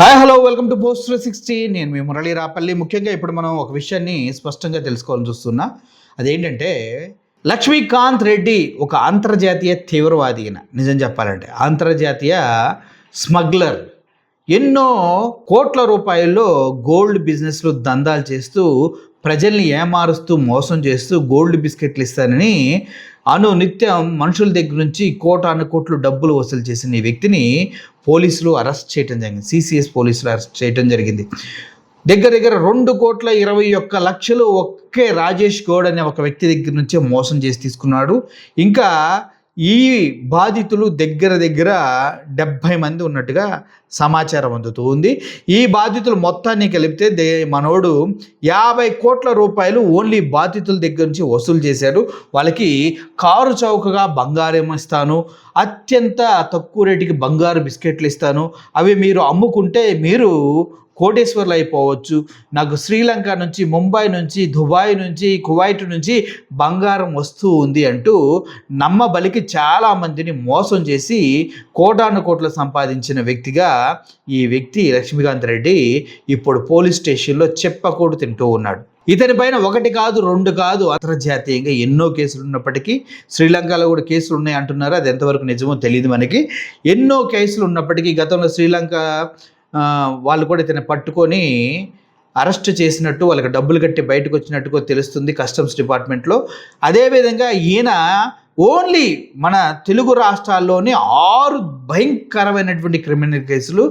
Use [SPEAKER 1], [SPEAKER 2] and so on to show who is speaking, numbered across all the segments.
[SPEAKER 1] Hi hello welcome to post 360. నేను మీ మురళీ రాపల్లి. ముఖ్యంగా ఇప్పుడు మనం ఒక విషయాన్ని స్పష్టంగా తెలుసుకోవాలని చూస్తున్నా. అదేంటంటే లక్ష్మీకాంత్ రెడ్డి ఒక అంతర్జాతీయ తీవ్రవాది. నిజం చెప్పాలంటే అంతర్జాతీయ స్మగ్లర్. ఎన్నో కోట్ల రూపాయల్లో గోల్డ్ బిజినెస్లు దందాలు చేస్తూ ప్రజల్ని ఏమారుస్తూ మోసం చేస్తూ గోల్డ్ బిస్కెట్లు ఇస్తానని నిత్యం మనుషుల దగ్గర నుంచి కోట్లు డబ్బులు వసూలు చేసిన ఈ వ్యక్తిని పోలీసులు అరెస్ట్ చేయడం జరిగింది. సిసిఎస్ పోలీసులు అరెస్ట్ చేయడం జరిగింది. దగ్గర 2,21,00,000 ఒకే రాజేష్ గౌడ్ అనే ఒక వ్యక్తి దగ్గర నుంచే మోసం చేసి తీసుకున్నాడు. ఇంకా ఈ బాధితులు దగ్గర 70 మంది ఉన్నట్టుగా సమాచారం అందుతూ ఉంది. ఈ బాధితులు మొత్తాన్ని కలిపితే మనోడు 50 కోట్ల రూపాయలు ఓన్లీ బాధితుల దగ్గర నుంచి వసూలు చేశాడు. వాళ్ళకి కారు చౌకగా బంగారం ఇస్తాను, అత్యంత తక్కువ రేటుకి బంగారు బిస్కెట్లు ఇస్తాను, అవి మీరు అమ్ముకుంటే మీరు కోటేశ్వర్లు అయిపోవచ్చు, నాకు శ్రీలంక నుంచి, ముంబై నుంచి, దుబాయ్ నుంచి, కువైట్ నుంచి బంగారం వస్తూ ఉంది అంటూ నమ్మబలికి చాలామందిని మోసం చేసి కోట్లు సంపాదించిన వ్యక్తిగా ఈ వ్యక్తి లక్ష్మీకాంత్ రెడ్డి ఇప్పుడు పోలీస్ స్టేషన్లో చెప్పకూడు తింటూ ఉన్నాడు. ఇతని పైన 1 కాదు 2 కాదు అంతర్జాతీయంగా ఎన్నో కేసులు ఉన్నప్పటికీ, శ్రీలంకలో కూడా కేసులు ఉన్నాయి అంటున్నారు. అది ఎంతవరకు నిజమో తెలియదు మనకి. ఎన్నో కేసులు ఉన్నప్పటికీ గతంలో శ్రీలంక వాళ్ళు కూడా ఇతను పట్టుకొని అరెస్ట్ చేసినట్టు, వాళ్ళకి డబ్బులు కట్టి బయటకు వచ్చినట్టుగా తెలుస్తుంది కస్టమ్స్ డిపార్ట్మెంట్లో. అదేవిధంగా ఈయన ఓన్లీ మన తెలుగు రాష్ట్రాల్లోని 6 భయంకరమైనటువంటి క్రిమినల్ కేసులు,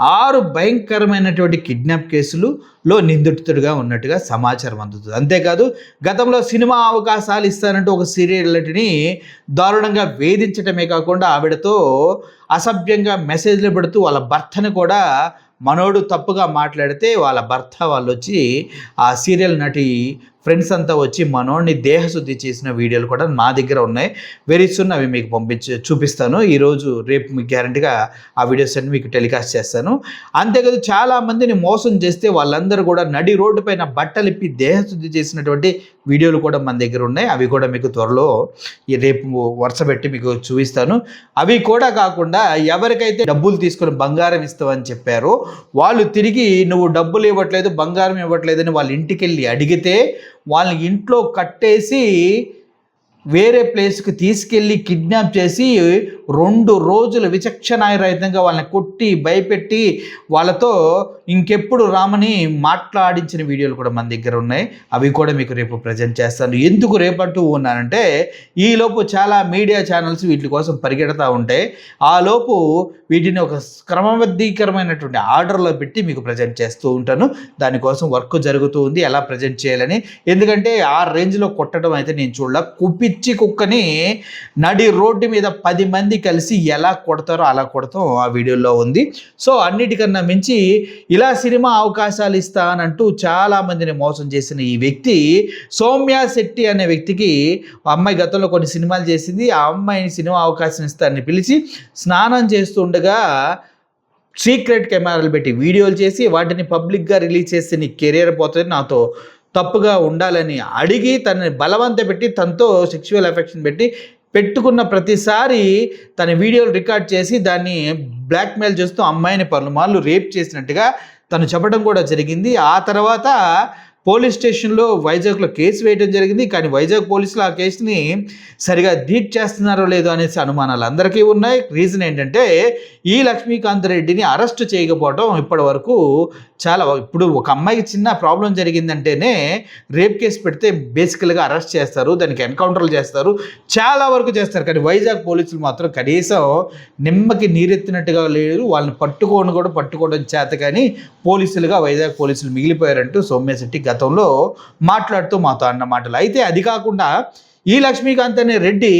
[SPEAKER 1] 6 భయంకరమైనటువంటి కిడ్నాప్ కేసులులో నిందితుడిగా ఉన్నట్టుగా సమాచారం అందుతుంది. అంతేకాదు గతంలో సినిమా అవకాశాలు ఇస్తానంటూ ఒక సీరియల్ని దారుణంగా వేధించడమే కాకుండా ఆవిడతో అసభ్యంగా మెసేజ్లు పెడుతూ వాళ్ళ భర్తను కూడా మనోడు తప్పుగా మాట్లాడితే వాళ్ళ భర్త వాళ్ళు వచ్చి ఆ సీరియల్ నటి ఫ్రెండ్స్ అంతా వచ్చి మనోడిని దేహశుద్ధి చేసిన వీడియోలు కూడా మా దగ్గర ఉన్నాయి. వెరీ సూన్ అవి మీకు చూపిస్తాను. ఈరోజు రేపు మీకు గ్యారంటీగా ఆ వీడియోస్ అన్ని మీకు టెలికాస్ట్ చేస్తాను. అంతేకాదు చాలామందిని మోసం చేస్తే వాళ్ళందరూ కూడా నడి రోడ్డు పైన బట్టలిప్పి దేహశుద్ధి చేసినటువంటి వీడియోలు కూడా మన దగ్గర ఉన్నాయి. అవి కూడా మీకు త్వరలో రేపు వరుస పెట్టి మీకు చూపిస్తాను. అవి కూడా కాకుండా ఎవరికైతే డబ్బులు తీసుకొని బంగారం ఇస్తామని చెప్పారో వాళ్ళు తిరిగి నువ్వు డబ్బులు ఇవ్వట్లేదు, బంగారం ఇవ్వట్లేదని వాళ్ళ ఇంటికి వెళ్ళి అడిగితే వాళ్ళని ఇంట్లో కట్టేసి వేరే ప్లేస్కి తీసుకెళ్ళి కిడ్నాప్ చేసి 2 రోజులు విచక్షణారహితంగా వాళ్ళని కొట్టి భయపెట్టి వాళ్ళతో ఇంకెప్పుడు రామని మాట్లాడించిన వీడియోలు కూడా మన దగ్గర ఉన్నాయి. అవి కూడా మీకు రేపు ప్రజెంట్ చేస్తాను. ఎందుకు రేపంటూ ఉన్నానంటే ఈలోపు చాలా మీడియా ఛానల్స్ వీటి కోసం పరిగెడతా ఉంటాయి. ఆ లోపు వీటిని ఒక క్రమబద్ధీకరమైనటువంటి ఆర్డర్లో పెట్టి మీకు ప్రజెంట్ చేస్తూ ఉంటాను. దానికోసం వర్క్ జరుగుతూ ఉంది, ఎలా ప్రజెంట్ చేయాలని. ఎందుకంటే ఆ రేంజ్లో కొట్టడం అయితే నేను చూడలే. పిచ్చి కుక్కని నడి రోడ్డు మీద 10 మంది కలిసి ఎలా కొడతారో అలా కొడతాం ఆ వీడియోలో ఉంది. సో అన్నిటికన్నా మించి ఇలా సినిమా అవకాశాలు ఇస్తానంటూ చాలామందిని మోసం చేసిన ఈ వ్యక్తి సౌమ్య శెట్టి అనే వ్యక్తికి అమ్మాయి గతంలో కొన్ని సినిమాలు చేసింది. ఆ అమ్మాయిని సినిమా అవకాశం ఇస్తానని పిలిచి స్నానం చేస్తుండగా సీక్రెట్ కెమెరాలు పెట్టి వీడియోలు చేసి వాటిని పబ్లిక్గా రిలీజ్ చేసి నీ కెరియర్ పోతుంది, నాతో తప్పుగా ఉండాలని అడిగి తనని బలవంత పెట్టి తనతో సెక్చువల్ అఫెక్షన్ పెట్టుకున్న ప్రతిసారి తన వీడియోలు రికార్డ్ చేసి దాన్ని బ్లాక్మెయిల్ చేస్తూ అమ్మాయిని పలుమార్లు రేప్ చేసినట్టుగా తను చెప్పడం కూడా జరిగింది. ఆ తర్వాత పోలీస్ స్టేషన్లో వైజాగ్లో కేసు వేయడం జరిగింది. కానీ వైజాగ్ పోలీసులు ఆ కేసుని సరిగా డీట్ చేస్తున్నారో లేదో అనేసి అనుమానాలు అందరికీ ఉన్నాయి. రీజన్ ఏంటంటే ఈ లక్ష్మీకాంత్ రెడ్డిని అరెస్ట్ చేయకపోవడం ఇప్పటి వరకు ఇప్పుడు ఒక అమ్మాయికి చిన్న ప్రాబ్లం జరిగిందంటేనే రేప్ కేసు పెడితే బేసికల్గా అరెస్ట్ చేస్తారు, దానికి ఎన్కౌంటర్లు చేస్తారు, చాలా వరకు చేస్తారు. కానీ వైజాగ్ పోలీసులు మాత్రం కనీసం నిమ్మకి నీరెత్తినట్టుగా లేరు. వాళ్ళని పట్టుకోవడం చేత కానీ పోలీసులుగా వైజాగ్ పోలీసులు మిగిలిపోయారంటూ సౌమ్య శెట్టి గతంలో మాట్లాడుతూ మాతో అన్న మాటలు. అయితే అది కాకుండా ఈ లక్ష్మీకాంత్ అనే రెడ్డి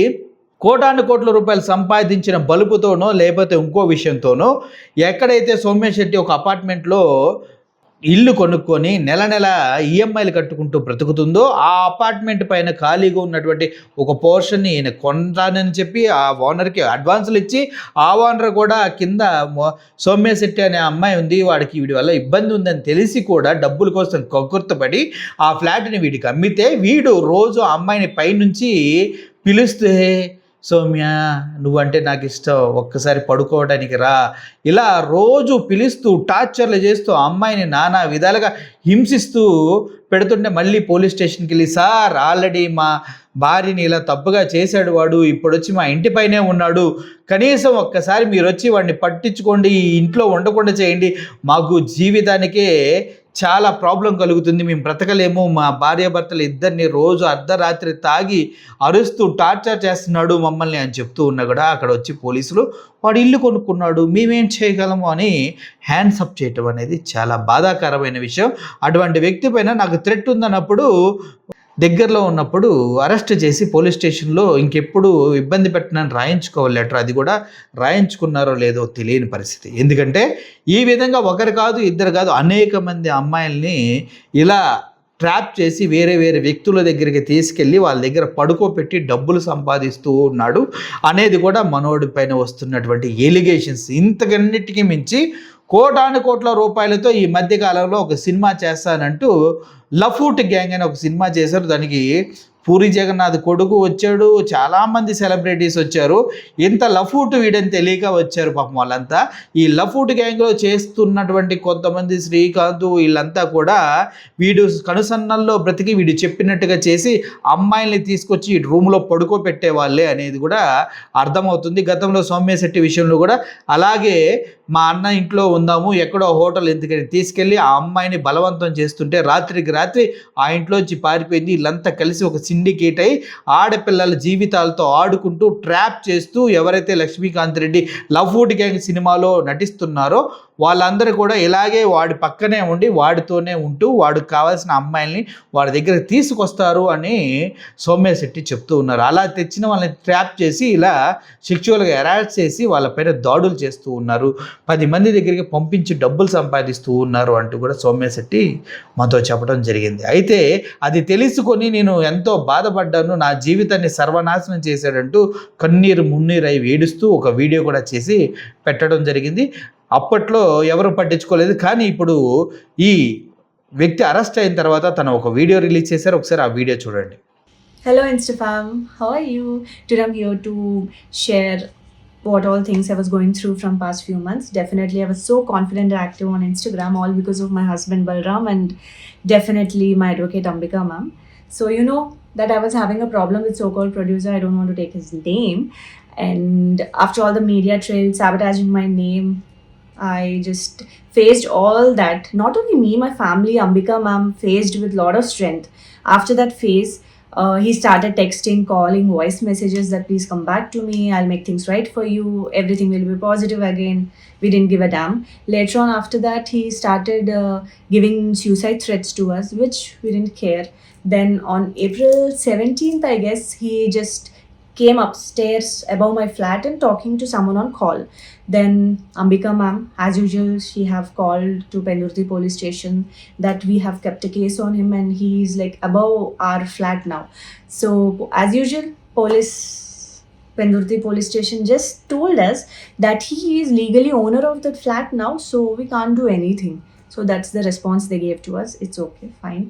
[SPEAKER 1] కోట్ల రూపాయలు సంపాదించిన బలుపుతోనో లేకపోతే ఇంకో విషయంతోనో ఎక్కడైతే సౌమ్య శెట్టి ఒక అపార్ట్మెంట్లో ఇల్లు కొనుక్కొని నెల ఈఎంఐలు కట్టుకుంటూ బ్రతుకుతుందో ఆ అపార్ట్మెంట్ పైన ఖాళీగా ఉన్నటువంటి ఒక పోర్షన్ని ఈయన కొంటానని చెప్పి ఆ ఓనర్కి అడ్వాన్సులు ఇచ్చి ఆ ఓనర్ కూడా కింద సౌమ్య శెట్టి అనే అమ్మాయి ఉంది, వాడికి వీడి వల్ల ఇబ్బంది ఉందని తెలిసి కూడా డబ్బుల కోసం కక్కుర్తపడి ఆ ఫ్లాట్ని వీడికి అమ్మితే వీడు రోజు ఆ అమ్మాయిని పైనుంచి పిలుస్తే సౌమ్య నువ్వంటే నాకు ఇష్టం, ఒక్కసారి పడుకోవడానికి రా, ఇలా రోజు పిలుస్తూ టార్చర్లు చేస్తూ అమ్మాయిని నానా విధాలుగా హింసిస్తూ పెడుతుంటే మళ్ళీ పోలీస్ స్టేషన్కి వెళ్ళి, సార్ ఆల్రెడీ మా భార్యని ఇలా తప్పుగా చేశాడు వాడు, ఇప్పుడు వచ్చి మా ఇంటిపైనే ఉన్నాడు, కనీసం ఒక్కసారి మీరు వచ్చి వాడిని పట్టించుకోండి, ఈ ఇంట్లో ఉండకుండా చేయండి, మాకు జీవితానికే చాలా ప్రాబ్లం కలుగుతుంది, మేము బ్రతకలేము, మా భార్యాభర్తలు ఇద్దరిని రోజు అర్ధరాత్రి తాగి అరుస్తూ టార్చర్ చేస్తున్నాడు మమ్మల్ని అని చెప్తూ ఉన్నా కూడా అక్కడ వచ్చి పోలీసులు వాడు ఇల్లు కొనుక్కున్నాడు, మేమేం చేయగలము అని హ్యాండ్స్ అప్ చేయటం అనేది చాలా బాధాకరమైన విషయం. అటువంటి వ్యక్తి పైన నాకు థ్రెట్ ఉందన్నప్పుడు దగ్గరలో ఉన్నప్పుడు అరెస్ట్ చేసి పోలీస్ స్టేషన్లో ఇంకెప్పుడు ఇబ్బంది పెట్టనని రాయించుకోవాలి లెటర్. అది కూడా రాయించుకున్నారో లేదో తెలియని పరిస్థితి. ఎందుకంటే ఈ విధంగా ఒకరు కాదు ఇద్దరు కాదు అనేక మంది అమ్మాయిల్ని ఇలా ట్రాప్ చేసి వేరే వేరే వ్యక్తుల దగ్గరికి తీసుకెళ్ళి వాళ్ళ దగ్గర పడుకోబెట్టి డబ్బులు సంపాదిస్తూ ఉన్నాడు అనేది కూడా మనోడి పైన వస్తున్నటువంటి ఎలిగేషన్స్. ఇంతకన్నిటికీ మించి కోటాను కోట్ల రూపాయలతో ఈ మధ్యకాలంలో ఒక సినిమా చేస్తానంటూ లఫూట్ గ్యాంగ్ అని ఒక సినిమా చేశారు. దానికి పూరి జగన్నాథ్ కొడుకు వచ్చాడు, చాలామంది సెలబ్రిటీస్ వచ్చారు. ఇంత లఫూట్ వీడని తెలియక వచ్చారు పాపం వాళ్ళంతా. ఈ లఫూట్ గ్యాంగ్లో చేస్తున్నటువంటి కొంతమంది శ్రీకాంత్ వీళ్ళంతా కూడా వీడు కనుసన్నల్లో బ్రతికి వీడు చెప్పినట్టుగా చేసి అమ్మాయిల్ని తీసుకొచ్చి ఈ రూమ్లో పడుకోబెట్టే వాళ్ళే అనేది కూడా అర్థమవుతుంది. గతంలో సౌమ్య శెట్టి విషయంలో కూడా అలాగే మా అన్న ఇంట్లో ఉందాము, ఎక్కడో హోటల్ ఎందుకని తీసుకెళ్ళి ఆ అమ్మాయిని బలవంతం చేస్తుంటే రాత్రికి రాత్రి ఆ ఇంట్లోంచి పారిపోయింది. వీళ్ళంతా కలిసి ఒక సిండికేట్ అయి ఆడపిల్లల జీవితాలతో ఆడుకుంటూ ట్రాప్ చేస్తూ ఎవరైతే లక్ష్మీకాంత్ రెడ్డి లఫూట్ గ్యాంగ్ సినిమాలో నటిస్తున్నారో వాళ్ళందరూ కూడా ఇలాగే వాడి పక్కనే ఉండి వాడితోనే ఉంటూ వాడికి కావాల్సిన అమ్మాయిల్ని వాడి దగ్గర తీసుకొస్తారు అని సౌమ్య శెట్టి చెప్తూ ఉన్నారు. అలా తెచ్చిన వాళ్ళని ట్రాప్ చేసి ఇలా సెక్చువల్గా హెరాస్ చేసి వాళ్ళపైన దాడులు చేస్తూ ఉన్నారు, 10 మంది దగ్గరికి పంపించి డబ్బులు సంపాదిస్తూ ఉన్నారు అంటూ కూడా సౌమ్య శెట్టి మాతో చెప్పడం జరిగింది. అయితే అది తెలుసుకొని నేను ఎంతో బాధపడ్డాను, నా జీవితాన్ని సర్వనాశనం చేశాడంటూ కన్నీరు మున్నీరై ఏడుస్తూ ఒక వీడియో కూడా చేసి పెట్టడం జరిగింది. అప్పట్లో ఎవరు పట్టించుకోలేదు, కానీ ఇప్పుడు ఈ వ్యక్తి అరెస్ట్ అయిన తర్వాత తను ఒక వీడియో రిలీజ్ చేశారు. ఒకసారి ఆ వీడియో చూడండి.
[SPEAKER 2] Hello Instafam, how are you? Today I'm here to share what all things I was going through from past few months. Definitely I was so confident and active on Instagram, all because of my husband Balram and definitely my advocate Ambika ma'am. So you know that I was having a problem with so-called producer, I don't want to take his name, and after all the media trail sabotaging my name, I just faced all that. Not only me, my family, Ambika ma'am faced with lot of strength. After that phase, he started texting, calling, voice messages that please come back to me, I'll make things right for you, everything will be positive again. We didn't give a damn. Later on after that, he started giving suicide threats to us, which we didn't care. Then on April 17th, I guess, he just came upstairs above my flat and talking to someone on call. Then Ambika ma'am, as usual, she have called to Pendurthi police station that we have kept a case on him and he is like above our flat now. So as usual, police Pendurthi police station just told us that he is legally owner of that flat now, so we can't do anything. So that's the response they gave to us. It's okay, fine.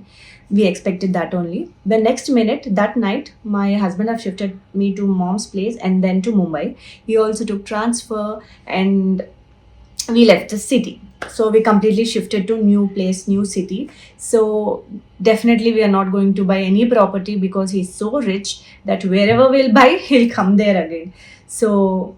[SPEAKER 2] We expected that only. The next minute, that night, my husband have shifted me to mom's place and then to Mumbai. He also took transfer and we left the city. So we completely shifted to new place, new city. So definitely we are not going to buy any property because he's so rich that wherever we'll buy, he'll come there again. So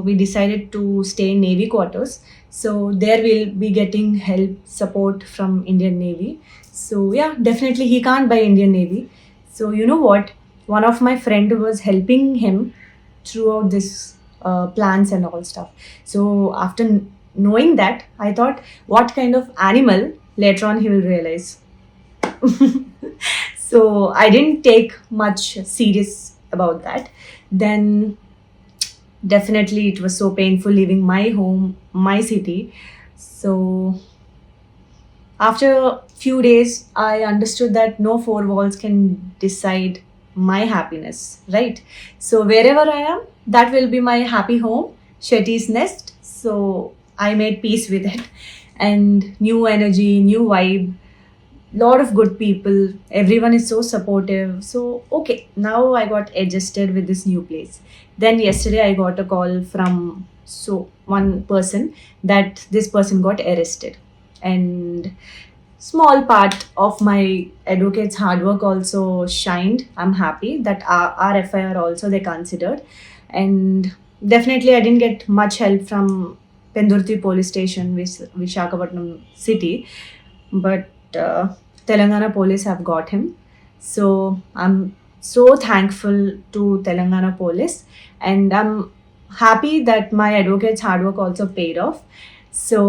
[SPEAKER 2] we decided to stay in Navy quarters. So there we'll be getting help, support from Indian Navy. So yeah, definitely he can't buy Indian Navy. So you know what? One of my friend was helping him throughout this plans and all stuff. So after knowing that, I thought, what kind of animal later on he will realize. So I didn't take much serious about that. Then definitely it was so painful leaving my home, my city. So after a few days, I understood that no four walls can decide my happiness, right? So wherever I am, that will be my happy home, Shetty's nest. So I made peace with it and new energy, new vibe. lot of good people, everyone is so supportive. So okay, now I got adjusted with this new place. Then yesterday I got a call from one person that this person got arrested, and small part of my advocate's hard work also shined. I'm happy that our FIR also they considered, and definitely I didn't get much help from Pendurti police station, Visakhapatnam city, but Telangana police have got him. So I'm so thankful to Telangana police, and I'm happy that my advocate's hard work also paid off. So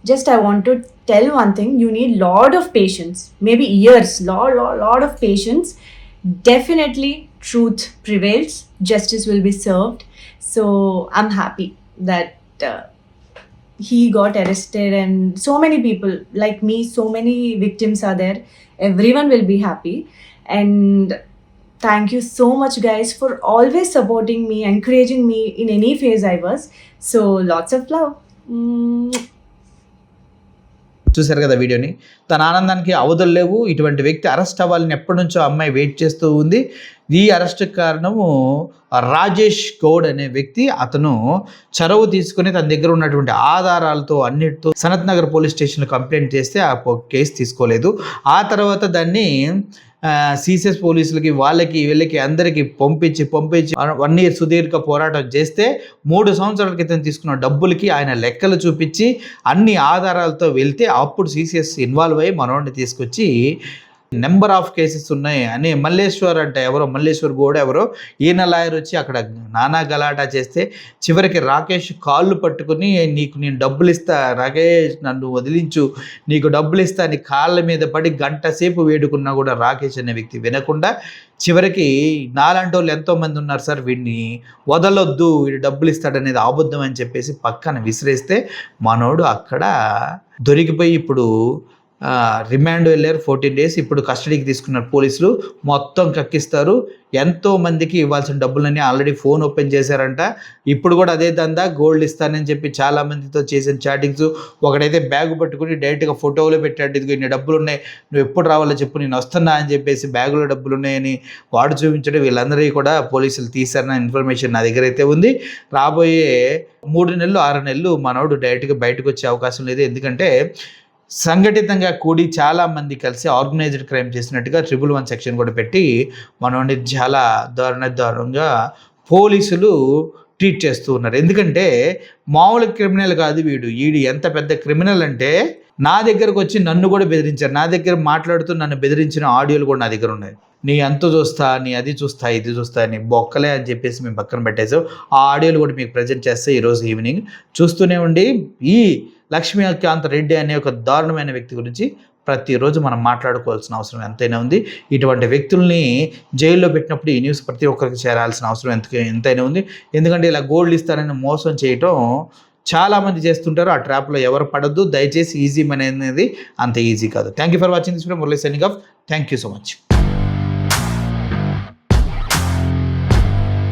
[SPEAKER 2] just I want to tell one thing: you need lot of patience, maybe years, lot of patience. Definitely truth prevails, justice will be served. So I'm happy that he got arrested, and so many people like me, so many victims are there. Everyone will be happy. And thank you so much guys for always supporting me, encouraging me in any phase I was. So lots of love.
[SPEAKER 1] చూశారు కదా వీడియోని. తన ఆనందానికి అవధులు లేవు. ఇటువంటి వ్యక్తి arrest అవ్వాలని ఎప్పటి నుంచో అమ్మాయి వెయిట్ చేస్తూ ఉంది. ఈ అరెస్ట్కి కారణము రాజేష్ గౌడ్ అనే వ్యక్తి. అతను చొరవ తీసుకుని తన దగ్గర ఉన్నటువంటి ఆధారాలతో అన్నిటితో సనత్ నగర్ పోలీస్ స్టేషన్లో కంప్లైంట్ చేస్తే ఆ కేసు తీసుకోలేదు. ఆ తర్వాత దాన్ని సిసిఎస్ పోలీసులకి వాళ్ళకి వీళ్ళకి అందరికీ పంపించి 1 year సుదీర్ఘ పోరాటం చేస్తే 3 సంవత్సరాల క్రితం తీసుకున్న డబ్బులకి ఆయన లెక్కలు చూపించి అన్ని ఆధారాలతో వెళ్తే అప్పుడు సిసిఎస్ ఇన్వాల్వ్ అయ్యి మనోడిని తీసుకొచ్చి నెంబర్ ఆఫ్ కేసెస్ ఉన్నాయి అని మల్లేశ్వర్ గౌడ్ ఎవరో ఈయన లాయర్ వచ్చి అక్కడ నానా గలాటా చేస్తే చివరికి రాకేష్ కాళ్ళు పట్టుకుని నీకు నేను డబ్బులు ఇస్తా, రాకేష్ నన్ను వదిలించు, నీకు డబ్బులు ఇస్తా అని కాళ్ళ మీద పడి గంట సేపు వేడుకున్నా కూడా రాకేష్ అనే వ్యక్తి వినకుండా చివరికి నాలాంటి వాళ్ళు ఎంతోమంది ఉన్నారు సార్, వీడిని వదలొద్దు, వీడు డబ్బులు ఇస్తాడనేది అబద్ధం అని చెప్పేసి పక్కన విసిరేస్తే మనోడు అక్కడ దొరికిపోయి ఇప్పుడు రిమాండ్ వెళ్ళారు 14 days. ఇప్పుడు కస్టడీకి తీసుకున్నారు పోలీసులు. మొత్తం కక్కిస్తారు. ఎంతో మందికి ఇవ్వాల్సిన డబ్బులన్నీ ఆల్రెడీ ఫోన్ ఓపెన్ చేశారంట. ఇప్పుడు కూడా అదే దందా, గోల్డ్ ఇస్తానని చెప్పి చాలా మందితో చేసిన చాటింగ్స్. ఒకడైతే బ్యాగ్ పట్టుకుని డైరెక్ట్గా ఫోటోలో పెట్టాడు, ఇదిగో ఇన్ని డబ్బులు ఉన్నాయి, నువ్వు ఎప్పుడు రావాలో చెప్పు, నేను వస్తున్నా అని చెప్పేసి బ్యాగులో డబ్బులు ఉన్నాయని వాడు చూపించడం. వీళ్ళందరికీ కూడా పోలీసులు తీశారన్న ఇన్ఫర్మేషన్ నా దగ్గర అయితే ఉంది. రాబోయే 3 నెలలు 6 నెలలు మనోడు డైరెక్ట్గా బయటకు వచ్చే అవకాశం లేదు. ఎందుకంటే సంఘటితంగా కూడి చాలామంది కలిసి ఆర్గనైజ్డ్ క్రైమ్ చేసినట్టుగా 111 సెక్షన్ కూడా పెట్టి మనోడిని చాలా దారుణంగా పోలీసులు ట్రీట్ చేస్తూ ఉన్నారు. ఎందుకంటే మామూలు క్రిమినల్ కాదు వీడు ఎంత పెద్ద క్రిమినల్ అంటే నా దగ్గరకు వచ్చి నన్ను కూడా బెదిరించారు. నా దగ్గర మాట్లాడుతూ నన్ను బెదిరించిన ఆడియోలు కూడా నా దగ్గర ఉన్నాయి. నీ అంత చూస్తా, నీ అది చూస్తా, ఇది చూస్తా, నీ బొక్కలే అని చెప్పేసి మేము పక్కన పెట్టేసాం. ఆ ఆడియోలు కూడా మీకు ప్రజెంట్ చేస్తే ఈరోజు ఈవినింగ్ చూస్తూనే ఉండి. ఈ లక్ష్మీకాంత్ రెడ్డి అనే ఒక దారుణమైన వ్యక్తి గురించి ప్రతిరోజు మనం మాట్లాడుకోవాల్సిన అవసరం ఎంతైనా ఉంది. ఇటువంటి వ్యక్తుల్ని జైల్లో పెట్టినప్పుడు ఈ న్యూస్ ప్రతి ఒక్కరికి చేరాల్సిన అవసరం ఎంతైనా ఉంది. ఎందుకంటే ఇలా గోల్డ్ ఇస్తారని మోసం చేయటం చాలామంది చేస్తుంటారు. ఆ ట్రాప్లో ఎవరు పడద్దు. దయచేసి ఈజీ మనీ అనేది అంత ఈజీ కాదు. Thank you for watching this video. Murali signing off. Thank you so much.